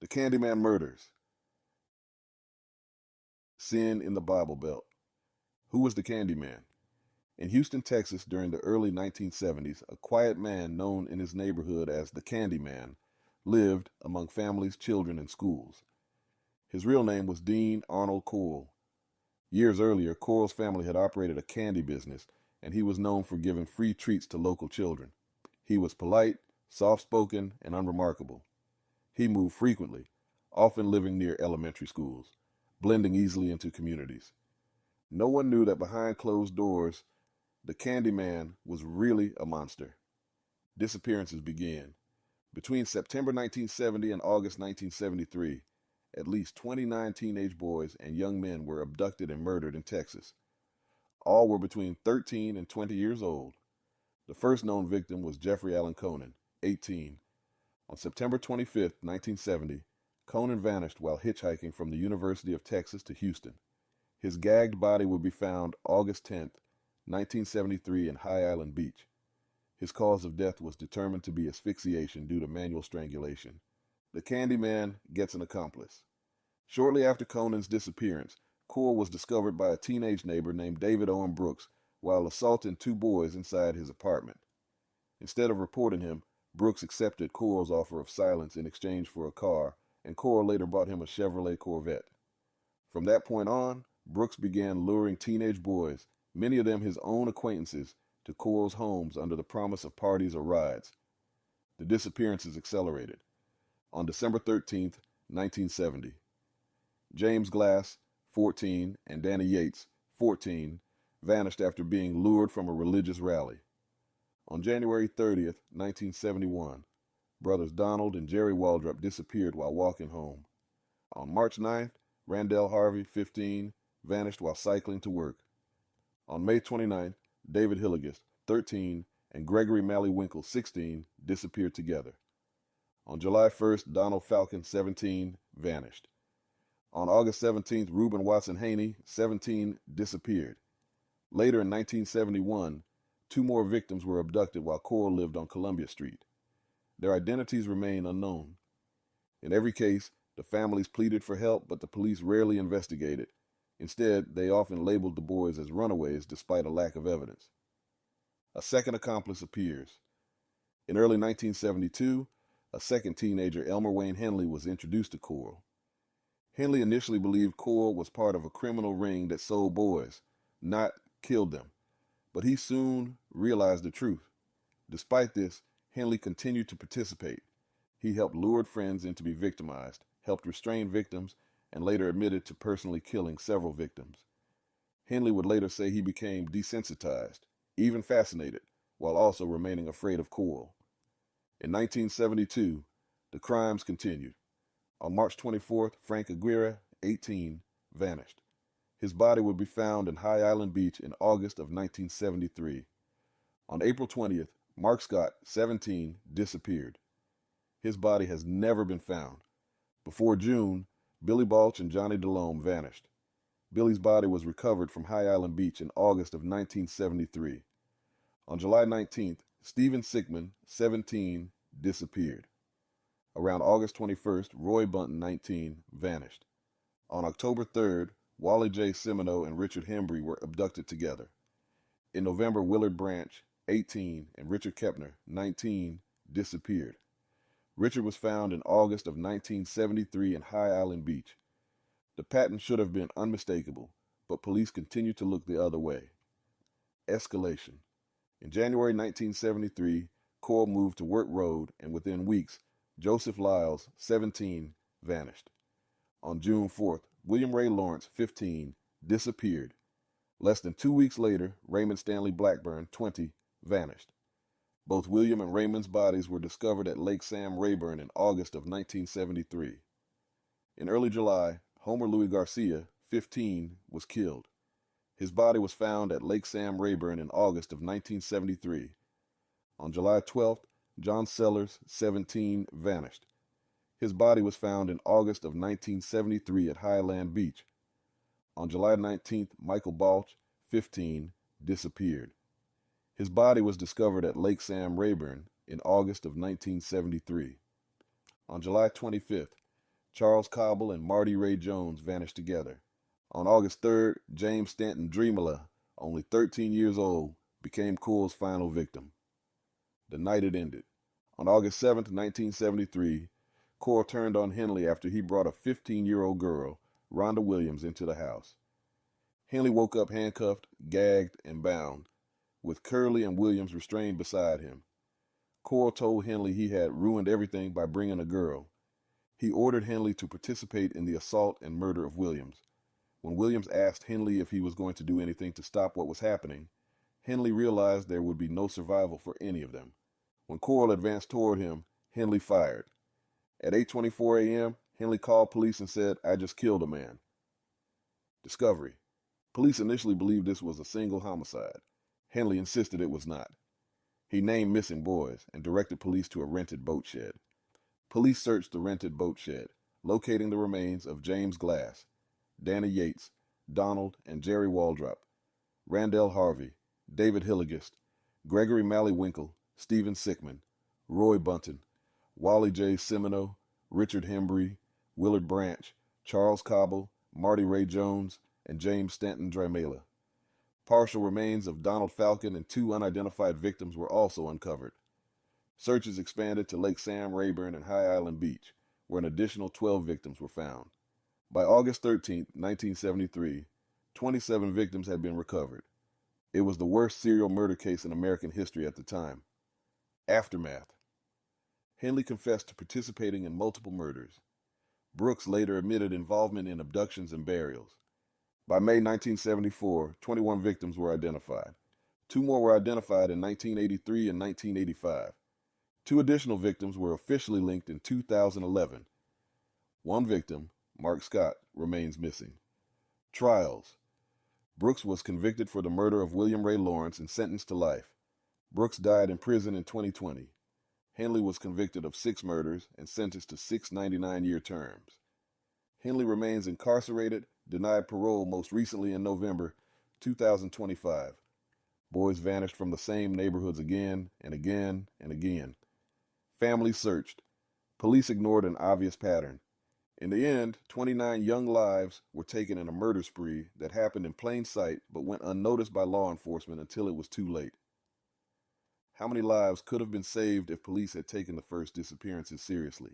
The Candyman murders. Sin in the Bible Belt. Who was the Candyman? In Houston, Texas, during the early 1970s, a quiet man known in his neighborhood as the Candyman lived among families, children, and schools. His real name was Dean Arnold Corll. Years earlier, Corll's family had operated a candy business, and he was known for giving free treats to local children. He was polite, soft-spoken, and unremarkable. He moved frequently, often living near elementary schools, blending easily into communities. No one knew that behind closed doors, the Candyman was really a monster. Disappearances began. Between September 1970 and August 1973, at least 29 teenage boys and young men were abducted and murdered in Texas. All were between 13 and 20 years old. The first known victim was Jeffrey Allen Conan, 18. On September 25, 1970, Conan vanished while hitchhiking from the University of Texas to Houston. His gagged body would be found August 10, 1973 in High Island Beach. His cause of death was determined to be asphyxiation due to manual strangulation. The Candyman gets an accomplice. Shortly after Conan's disappearance, Corll was discovered by a teenage neighbor named David Owen Brooks while assaulting two boys inside his apartment. Instead of reporting him, Brooks accepted Corll's offer of silence in exchange for a car, and Corll later bought him a Chevrolet Corvette. From that point on, Brooks began luring teenage boys, many of them his own acquaintances, to Corll's homes under the promise of parties or rides. The disappearances accelerated. On December 13, 1970, James Glass, 14, and Danny Yates, 14, vanished after being lured from a religious rally. On January 30, 1971, brothers Donald and Jerry Waldrop disappeared while walking home. On March 9th, Randall Harvey, 15, vanished while cycling to work. On May 29th, David Hilligist, 13, and Gregory Malley-Winkle, 16, disappeared together. On July 1st, Donald Falcon, 17, vanished. On August 17th, Reuben Watson Haney, 17, disappeared. Later in 1971, two more victims were abducted while Corll lived on Columbia Street. Their identities remain unknown. In every case, the families pleaded for help, but the police rarely investigated. Instead, they often labeled the boys as runaways despite a lack of evidence. A second accomplice appears. In early 1972, a second teenager, Elmer Wayne Henley, was introduced to Corll. Henley initially believed Corll was part of a criminal ring that sold boys, not killed them. But he soon realized the truth. Despite this, Henley continued to participate. He helped lured friends in to be victimized, helped restrain victims, and later admitted to personally killing several victims. Henley would later say he became desensitized, even fascinated, while also remaining afraid of Corll. In 1972, the crimes continued. On March 24th, Frank Aguirre, 18, vanished. His body would be found in High Island Beach in August of 1973. On April 20th, Mark Scott, 17, disappeared. His body has never been found. Before June, Billy Balch and Johnny DeLome vanished. Billy's body was recovered from High Island Beach in August of 1973. On July 19th, Stephen Sickman, 17, disappeared. Around August 21st, Roy Bunton, 19, vanished. On October 3rd, Wally J. Semino and Richard Hembry were abducted together. In November, Willard Branch, 18, and Richard Kepner, 19, disappeared. Richard was found in August of 1973 in High Island Beach. The pattern should have been unmistakable, but police continued to look the other way. Escalation. In January 1973, Corll moved to Work Road, and within weeks, Joseph Lyles, 17, vanished. On June 4th, William Ray Lawrence, 15, disappeared. Less than 2 weeks later, Raymond Stanley Blackburn, 20, vanished. Both William and Raymond's bodies were discovered at Lake Sam Rayburn in August of 1973. In early July, Homer Louis Garcia, 15, was killed. His body was found at Lake Sam Rayburn in August of 1973. On July 12th, John Sellers, 17, vanished. His body was found in August of 1973 at Highland Beach. On July 19th, Michael Balch, 15, disappeared. His body was discovered at Lake Sam Rayburn in August of 1973. On July 25th, Charles Cobble and Marty Ray Jones vanished together. On August 3rd, James Stanton Dreamella, only 13 years old, became Corll's final victim. The night it ended. On August 7th, 1973, Corll turned on Henley after he brought a 15-year-old girl, Rhonda Williams, into the house. Henley woke up handcuffed, gagged, and bound, with Curley and Williams restrained beside him. Corll told Henley he had ruined everything by bringing a girl. He ordered Henley to participate in the assault and murder of Williams. When Williams asked Henley if he was going to do anything to stop what was happening, Henley realized there would be no survival for any of them. When Corll advanced toward him, Henley fired. At 8:24 a.m., Henley called police and said, "I just killed a man." Discovery. Police initially believed this was a single homicide. Henley insisted it was not. He named missing boys and directed police to a rented boat shed. Police searched the rented boat shed, locating the remains of James Glass, Danny Yates, Donald and Jerry Waldrop, Randall Harvey, David Hilligist, Gregory Malleywinkle, Stephen Sickman, Roy Bunton, Wally J. Semino, Richard Hembry, Willard Branch, Charles Cobble, Marty Ray Jones, and James Stanton Dreamella. Partial remains of Donald Falcon and 2 unidentified victims were also uncovered. Searches expanded to Lake Sam Rayburn and High Island Beach, where an additional 12 victims were found. By August 13, 1973, 27 victims had been recovered. It was the worst serial murder case in American history at the time. Aftermath. Henley confessed to participating in multiple murders. Brooks later admitted involvement in abductions and burials. By May 1974, 21 victims were identified. 2 more were identified in 1983 and 1985. 2 additional victims were officially linked in 2011. 1 victim, Mark Scott, remains missing. Trials. Brooks was convicted for the murder of William Ray Lawrence and sentenced to life. Brooks died in prison in 2020. Henley was convicted of 6 murders and sentenced to 6 99-year terms. Henley remains incarcerated, denied parole most recently in November 2025. Boys vanished from the same neighborhoods again and again and again. Families searched. Police ignored an obvious pattern. In the end, 29 young lives were taken in a murder spree that happened in plain sight but went unnoticed by law enforcement until it was too late. How many lives could have been saved if police had taken the first disappearances seriously?